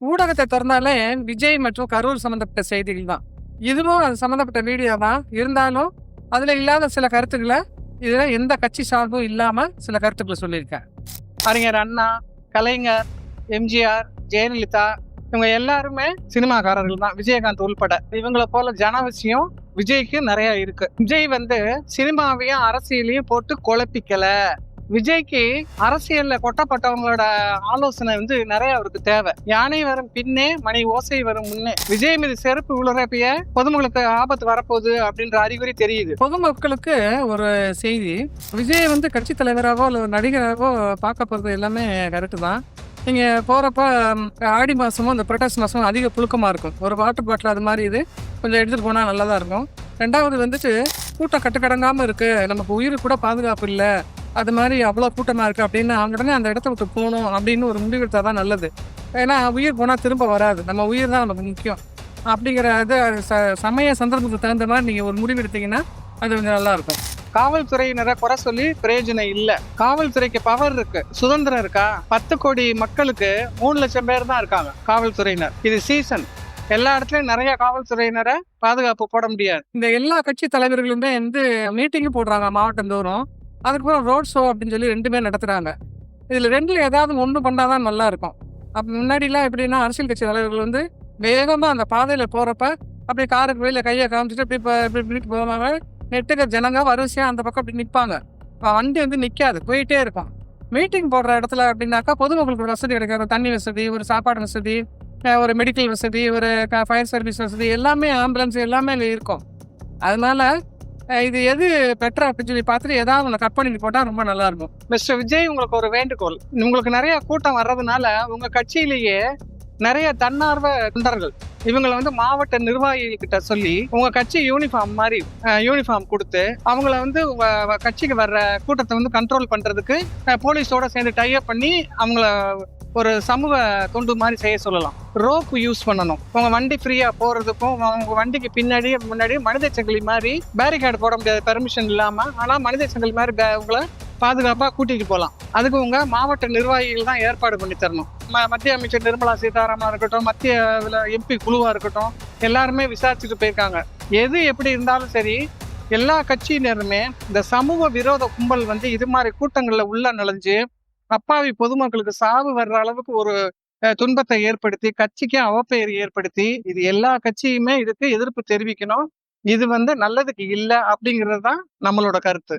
ஊடகத்தை திறந்தாலே விஜய் மற்றும் கரூர் சம்மந்தப்பட்ட செய்திகள் தான். இதுவும் அது சம்மந்தப்பட்ட வீடியோ தான். இருந்தாலும் அதில் இல்லாத சில கருத்துக்களை இதில் எந்த கட்சி சார்பும் இல்லாமல் சில கருத்துக்களை சொல்லியிருக்கேன். அறிஞர் அண்ணா, கலைஞர், எம்ஜிஆர், ஜெயலலிதா இவங்க எல்லாருமே சினிமாக்காரர்கள் தான், விஜயகாந்த் உள்பட. இவங்களை போல ஜனவசியம் விஜய்க்கு நிறைய இருக்கு. விஜய் சினிமாவையும் அரசியலையும் போட்டு குழப்பிக்கல. விஜய்க்கு அரசியல்ல கொட்டப்பட்டவங்களோட ஆலோசனை நிறைய அவருக்கு தேவை. யானை வரும் பின்னே மணி ஓசை வரும் முன்னே. விஜய் மீது செருப்பு விழுறப்பய பொதுமக்களுக்கு ஆபத்து வரப்போகுது அப்படின்ற அறிகுறி தெரியுது. பொதுமக்களுக்கு ஒரு செய்தி, விஜய் கட்சி தலைவராகவோ அல்லது நடிகராகவோ பார்க்க போறது எல்லாமே கரெக்டு தான். நீங்கள் போகிறப்ப ஆடி மாதமும் அந்த புரட்டாசி மாதமும் அதிக புழுக்கமாக இருக்கும். ஒரு வாட்டர் பாட்டில் அது மாதிரி இது கொஞ்சம் எடுத்துகிட்டு போனால் நல்லா தான் இருக்கும். ரெண்டாவது கூட்டம் கட்டுக்கடங்காமல் இருக்குது, நமக்கு உயிர் கூட பாதுகாப்பு இல்லை, அது மாதிரி அவ்வளோ கூட்டமாக இருக்குது அப்படின்னு உடனே அந்த இடத்த விட்டு போகணும் அப்படின்னு ஒரு முடிவெடுத்தால் தான் நல்லது. ஏன்னா உயிர் போனால் திரும்ப வராது, நம்ம உயிர் தான் நமக்கு முக்கியம். அப்படிங்கிற இது சமய சந்தர்ப்பத்துக்கு தகுந்த மாதிரி நீங்கள் ஒரு முடிவு எடுத்தீங்கன்னா அது கொஞ்சம் நல்லாயிருக்கும். காவல்துறையினரை குறை சொல்லி பிரயோஜனம் இல்லை. காவல்துறைக்கு பவர் இருக்கு, சுதந்திரம் இருக்கா? 10 கோடி மக்களுக்கு 3 லட்சம் பேர் தான் இருக்காங்க காவல்துறையினர். இது சீசன், எல்லா இடத்துலயும் நிறைய காவல்துறையினரை பாதுகாப்பு போட முடியாது. இந்த எல்லா கட்சி தலைவர்களுமே மீட்டிங்கும் போடுறாங்க மாவட்டம் தோறும். அதுக்கப்புறம் ரோட் ஷோ அப்படின்னு சொல்லி 2 பேர் நடத்துறாங்க. இதுல 2ல் ஏதாவது ஒன்று பண்ணாதான் நல்லா இருக்கும். அப்ப முன்னாடிலாம் எப்படின்னா அரசியல் கட்சி தலைவர்கள் வேகமா அந்த பாதையில போறப்ப அப்படியே காருக்கு வெளியில கையை காமிச்சிட்டு இப்படி போவாங்க. நெட்டுக்க ஜனங்க வரிசையா அந்த பக்கம் அப்படி நிற்பாங்க. வண்டி நிற்காது, போயிட்டே இருக்கும். மீட்டிங் போடுற இடத்துல அப்படின்னாக்கா பொதுமக்களுக்கு ஒரு வசதி கிடைக்காது. தண்ணி வசதி, ஒரு சாப்பாடு வசதி, ஒரு மெடிக்கல் வசதி, ஒரு ஃபயர் சர்வீஸ் வசதி, எல்லாமே ஆம்புலன்ஸ் எல்லாமே இருக்கும். அதனால இது எது பெட்டர் அப்படின்னு சொல்லி பார்த்துட்டு ஏதாவது ஒன்று கட் பண்ணி போட்டால் ரொம்ப நல்லா இருக்கும். மிஸ்டர் விஜய், உங்களுக்கு ஒரு வேண்டுகோள். உங்களுக்கு நிறைய கூட்டம் வர்றதுனால உங்க கட்சியிலேயே நிறைய தன்னார்வ தொண்டர்கள் இவங்களை மாவட்ட நிர்வாகிகள் கிட்ட சொல்லி உங்க கட்சி யூனிஃபார்ம் கொடுத்து அவங்கள உங்க கட்சிக்கு வர்ற கூட்டத்தை கண்ட்ரோல் பண்றதுக்கு போலீஸோட சேர்ந்து டைப் பண்ணி அவங்கள ஒரு சமூக தொண்டு மாதிரி செய்ய சொல்லலாம். ரோப் யூஸ் பண்ணணும். உங்க வண்டி ஃப்ரீயா போறதுக்கும் உங்க வண்டிக்கு முன்னாடி மனித சங்கிலி மாதிரி பேரிகேட் போட முடியாது பெர்மிஷன் இல்லாம. ஆனா மனித சங்கிலி மாதிரி உங்களை பாதுகாப்பா கூட்டிட்டு போகலாம். அதுக்கு உங்க மாவட்ட நிர்வாகிகள் தான் ஏற்பாடு பண்ணி தரணும். மத்திய அமைச்சர் நிர்மலா சீதாராமனா இருக்கட்டும், மத்திய எம்பி குழுவா இருக்கட்டும், எல்லாருமே விசாரிச்சுட்டு போயிருக்காங்க. எது எப்படி இருந்தாலும் சரி, எல்லா கட்சியினருமே இந்த சமூக விரோத கும்பல் இது மாதிரி கூட்டங்கள்ல உள்ள நுழைஞ்சு அப்பாவி பொதுமக்களுக்கு சாவு வர்ற அளவுக்கு ஒரு துன்பத்தை ஏற்படுத்தி கட்சிக்கு அவப்பெயர் ஏற்படுத்தி இது எல்லா கட்சியுமே இதுக்கு எதிர்ப்பு தெரிவிக்கணும். இது நல்லதுக்கு இல்லை அப்படிங்கிறது தான் நம்மளோட கருத்து.